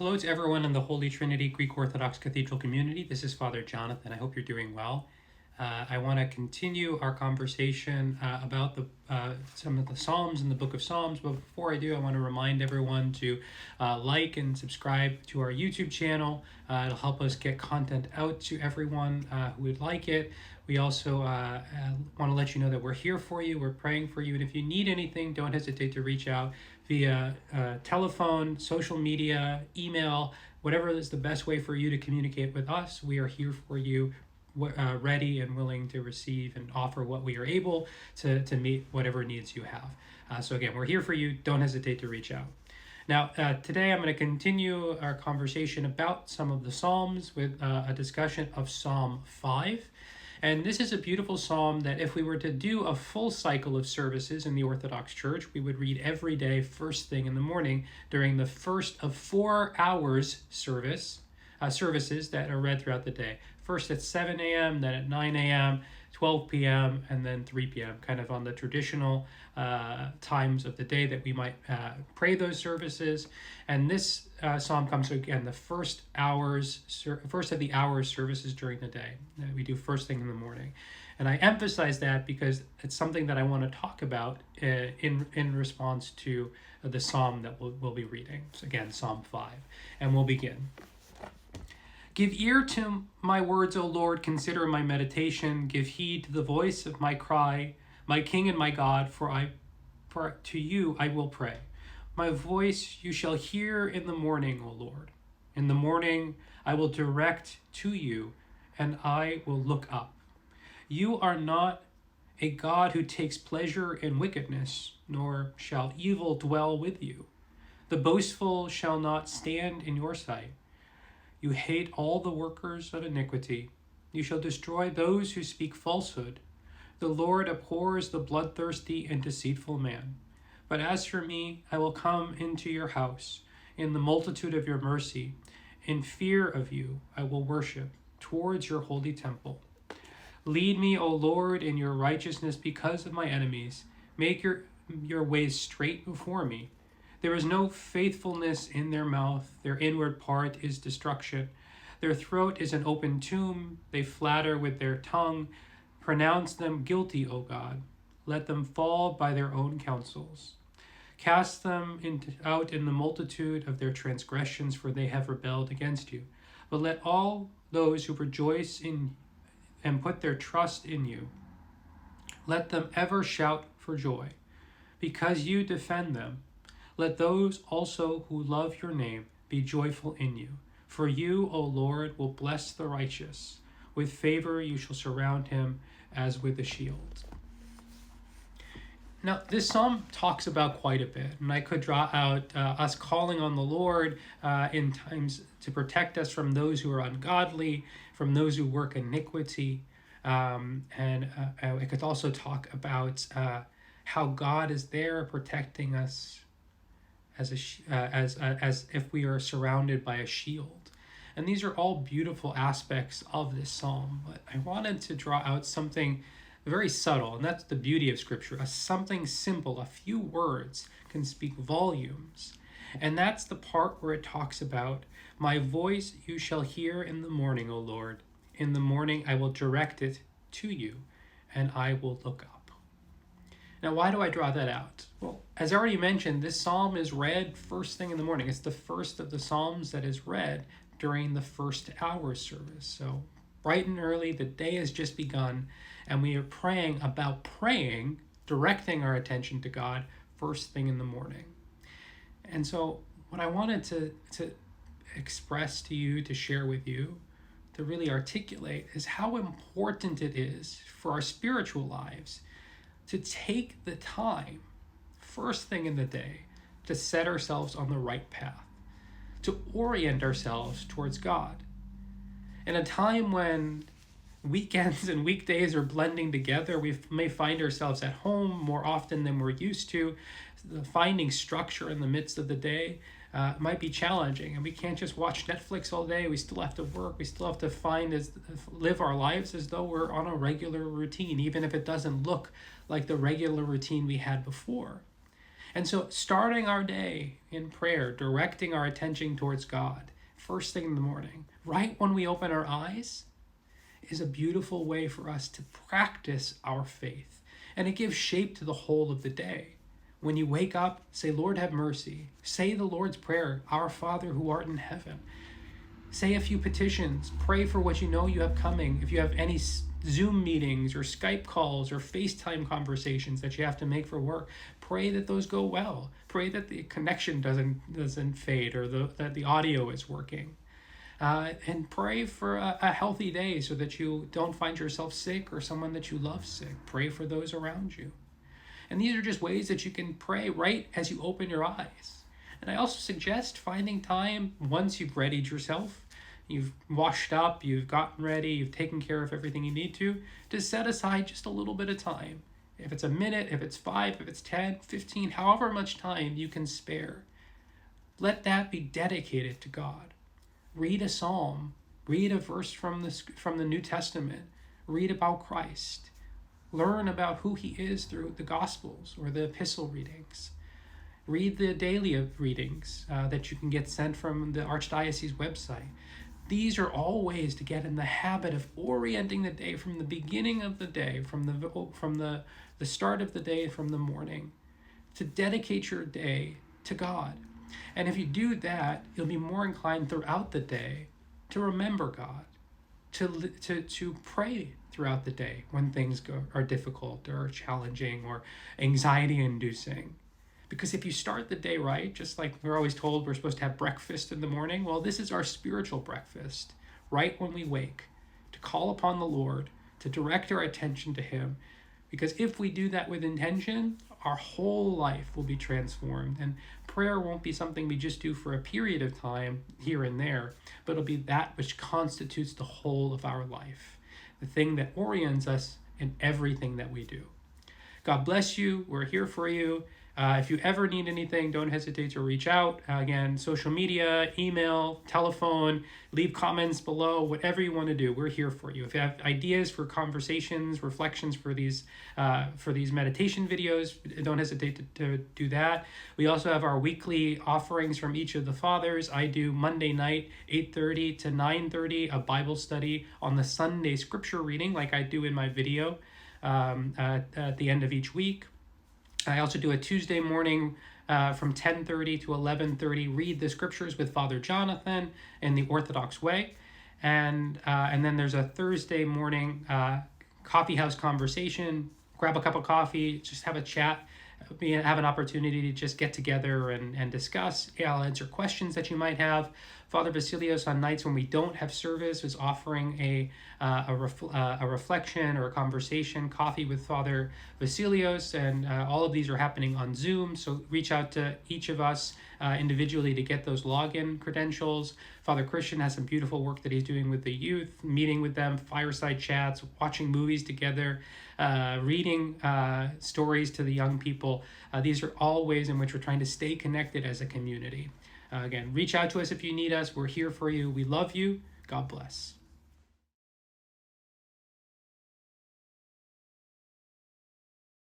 Hello to everyone in the Holy Trinity Greek Orthodox Cathedral community. This is Father Jonathan. I hope you're doing well. I want to continue our conversation about some of the Psalms in the Book of Psalms. But before I do, I want to remind everyone to like and subscribe to our YouTube channel. It'll help us get content out to everyone who would like it. We also want to let you know that we're here for you. We're praying for you. And if you need anything, don't hesitate to reach out via telephone, social media, email, whatever is the best way for you to communicate with us. We are here for you, ready and willing to receive and offer what we are able to meet whatever needs you have. So again, we're here for you. Don't hesitate to reach out. Now, today I'm going to continue our conversation about some of the Psalms with a discussion of Psalm 5. And this is a beautiful psalm that if we were to do a full cycle of services in the Orthodox Church, we would read every day first thing in the morning during the first of 4 hours services that are read throughout the day. First at 7 a.m., then at 9 a.m., 12 p.m., and then 3 p.m., kind of on the traditional times of the day that we might pray those services. And this psalm comes again the first of the hours services during the day that we do first thing in the morning. And I emphasize that because it's something that I want to talk about in response to the psalm that we'll be reading. So again, Psalm 5. And we'll begin. Give ear to my words, O Lord, consider my meditation, give heed to the voice of my cry, my King and my God, for to you I will pray. My voice you shall hear in the morning, O Lord. In the morning I will direct to you, and I will look up. You are not a God who takes pleasure in wickedness, nor shall evil dwell with you. The boastful shall not stand in your sight. You hate all the workers of iniquity. You shall destroy those who speak falsehood. The Lord abhors the bloodthirsty and deceitful man. But as for me, I will come into your house. In the multitude of your mercy, in fear of you, I will worship towards your holy temple. Lead me, O Lord, in your righteousness because of my enemies. Make your ways straight before me. There is no faithfulness in their mouth. Their inward part is destruction. Their throat is an open tomb. They flatter with their tongue. Pronounce them guilty, O God. Let them fall by their own counsels. Cast them out in the multitude of their transgressions, for they have rebelled against you. But let all those who rejoice in and put their trust in you, let them ever shout for joy, because you defend them. Let those also who love your name be joyful in you. For you, O Lord, will bless the righteous. With favor you shall surround him as with a shield. Now, this psalm talks about quite a bit, and I could draw out us calling on the Lord in times to protect us from those who are ungodly, from those who work iniquity, and I could also talk about how God is there protecting us as if we are surrounded by a shield. And these are all beautiful aspects of this psalm, but I wanted to draw out something very subtle, and that's the beauty of Scripture. Something simple, a few words can speak volumes. And that's the part where it talks about, my voice you shall hear in the morning, O Lord. In the morning I will direct it to you, and I will look up. Now, why do I draw that out? Well, as I already mentioned, this psalm is read first thing in the morning. It's the first of the psalms that is read during the first hour service. So bright and early, the day has just begun, and we are praying, directing our attention to God first thing in the morning. And so what I wanted to express to you, to share with you, to really articulate is how important it is for our spiritual lives to take the time, first thing in the day, to set ourselves on the right path, to orient ourselves towards God. In a time when weekends and weekdays are blending together, we may find ourselves at home more often than we're used to. Finding structure in the midst of the day might be challenging, and we can't just watch Netflix all day. We still have to work. We still have to live our lives as though we're on a regular routine, even if it doesn't look like the regular routine we had before. And so starting our day in prayer, directing our attention towards God, first thing in the morning, right when we open our eyes, is a beautiful way for us to practice our faith. And it gives shape to the whole of the day. When you wake up, say, Lord, have mercy. Say the Lord's Prayer, Our Father who art in heaven. Say a few petitions. Pray for what you know you have coming. If you have any Zoom meetings or Skype calls or FaceTime conversations that you have to make for work, pray that those go well. Pray that the connection doesn't fade, or that the audio is working. And pray for a healthy day so that you don't find yourself sick or someone that you love sick. Pray for those around you. And these are just ways that you can pray right as you open your eyes. And I also suggest finding time once you've readied yourself, you've washed up, you've gotten ready, you've taken care of everything you need to set aside just a little bit of time. If it's a minute, if it's 5, if it's 10, 15, however much time you can spare, let that be dedicated to God. Read a psalm, read a verse from the New Testament, read about Christ, learn about who he is through the Gospels or the epistle readings. Read the daily readings that you can get sent from the Archdiocese website. These are all ways to get in the habit of orienting the day from the beginning of the day, from the start of the day, from the morning, to dedicate your day to God. And if you do that, you'll be more inclined throughout the day to remember God, to pray throughout the day when things are difficult or challenging or anxiety-inducing. Because if you start the day right, just like we're always told we're supposed to have breakfast in the morning, well, this is our spiritual breakfast, right when we wake, to call upon the Lord, to direct our attention to him. Because if we do that with intention, our whole life will be transformed. And prayer won't be something we just do for a period of time here and there, but it'll be that which constitutes the whole of our life, the thing that orients us in everything that we do. God bless you. We're here for you. If you ever need anything, don't hesitate to reach out. Again, social media, email, telephone, leave comments below, whatever you want to do. We're here for you. If you have ideas for conversations, reflections for these meditation videos, don't hesitate to do that. We also have our weekly offerings from each of the fathers. I do Monday night, 8:30 to 9:30, a Bible study on the Sunday scripture reading like I do in my video at the end of each week. I also do a Tuesday morning from 10:30 to 11:30, read the scriptures with Father Jonathan in the Orthodox way. And then there's a Thursday morning coffee house conversation. Grab a cup of coffee, just have a chat, have an opportunity to just get together and discuss. I'll answer questions that you might have. Father Vasilios, on nights when we don't have service, is offering a reflection or a conversation, coffee with Father Vasilios, and all of these are happening on Zoom. So reach out to each of us individually to get those login credentials. Father Christian has some beautiful work that he's doing with the youth, meeting with them, fireside chats, watching movies together, reading stories to the young people. These are all ways in which we're trying to stay connected as a community. Again, reach out to us if you need us. We're here for you. We love you. God bless.